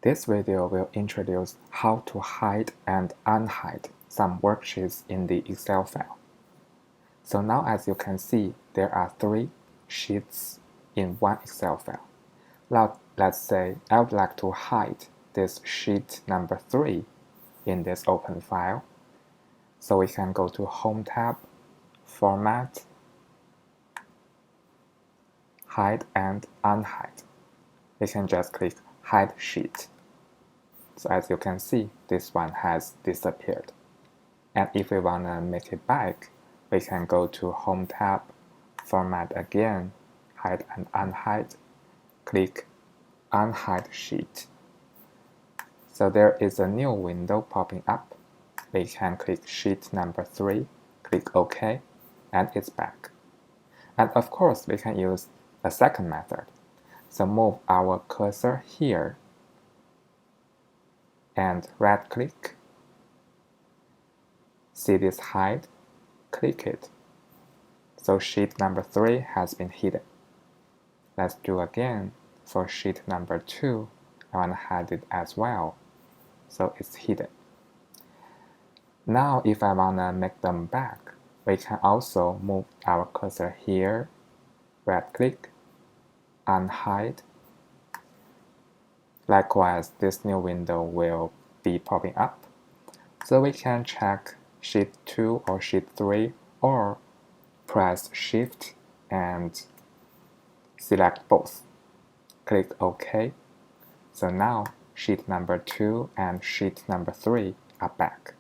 This video will introduce how to hide and unhide some worksheets in the Excel file. So now as you can see, there are 3 sheets in one Excel file. Now let's say I would like to hide this sheet number 3 in this open file. So we can go to Home tab, Format, Hide and Unhide. We can just click Hide Sheet. So as you can see, this one has disappeared. And if we want to make it back, we can go to Home tab, Format again, Hide and Unhide, click Unhide Sheet. So there is a new window popping up. We can click sheet number 3, click OK, and it's back. And of course, we can use a second method. So move our cursor here and right-click. See this hide? Click it. So sheet number 3 has been hidden. Let's do again. For sheet number 2, I want to hide it as well. So it's hidden. Now if I want to make them back, we can also move our cursor here, right-click, unhide. Likewise, this new window will be popping up. So we can check sheet 2 or sheet 3, or press Shift and select both. Click OK. So now sheet number 2 and sheet number 3 are back.